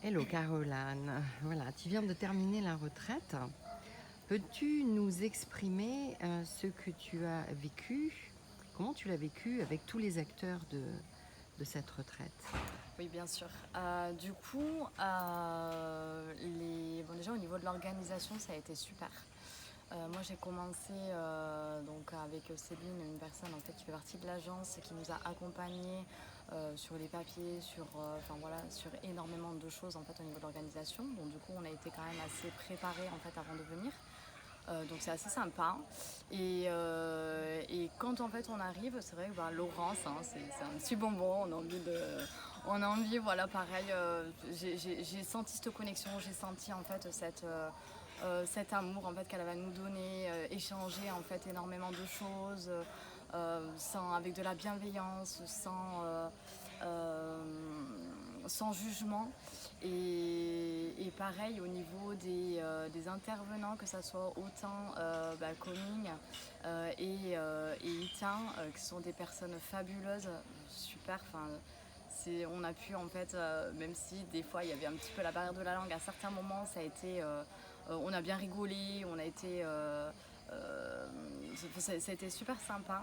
Hello Caroline, voilà, tu viens de terminer la retraite. Peux-tu nous exprimer ce que tu as vécu? Comment tu l'as vécu avec tous les acteurs de cette retraite? Oui, bien sûr. Du coup, bon, déjà au niveau de l'organisation, ça a été super. Moi, j'ai commencé donc avec Céline, une personne en fait qui fait partie de l'agence, qui nous a accompagnés sur les papiers, enfin voilà, sur énormément de choses en fait au niveau de l'organisation. Donc du coup, on a été quand même assez préparés en fait avant de venir. Donc c'est assez sympa. Et quand en fait on arrive, c'est vrai que bah, Laurence, hein, c'est un petit bonbon, on a envie, voilà, pareil, j'ai senti cette connexion, j'ai senti en fait cet amour en fait qu'elle va nous donner, échanger en fait énormément de choses, avec de la bienveillance, euh, sans jugement. Et pareil au niveau des intervenants, que ce soit autant Coming et Itin, qui sont des personnes fabuleuses, super. On a pu en fait, même si des fois il y avait un petit peu la barrière de la langue, à certains moments on a bien rigolé, ça a été super sympa.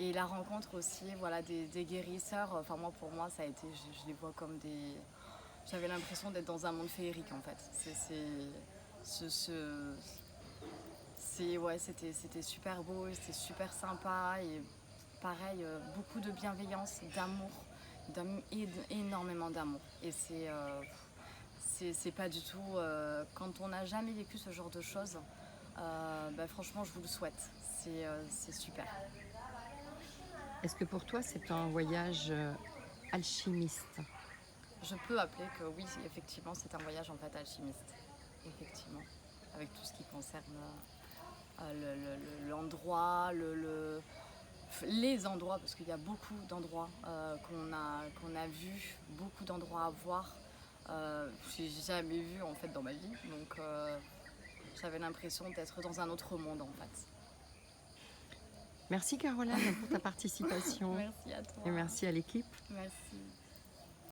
Et la rencontre aussi, voilà, des guérisseurs. Enfin moi, pour moi, ça a été, je les vois comme des. J'avais l'impression d'être dans un monde féerique en fait. Ce, ce- ouais, c'était super beau, c'était super sympa et pareil, beaucoup de bienveillance, d'amour, énormément d'amour. Et c'est pas du tout, quand on n'a jamais vécu ce genre de choses, franchement, je vous le souhaite. C'est super. Est-ce que pour toi c'est un voyage alchimiste? Je peux appeler que oui, effectivement, c'est un voyage en fait alchimiste. Effectivement. Avec tout ce qui concerne l'endroit, les endroits, parce qu'il y a beaucoup d'endroits qu'on a vus, beaucoup d'endroits à voir. J'ai jamais vu en fait dans ma vie, donc j'avais l'impression d'être dans un autre monde en fait. Merci Caroline pour ta participation Merci à et toi. merci à l'équipe. Merci.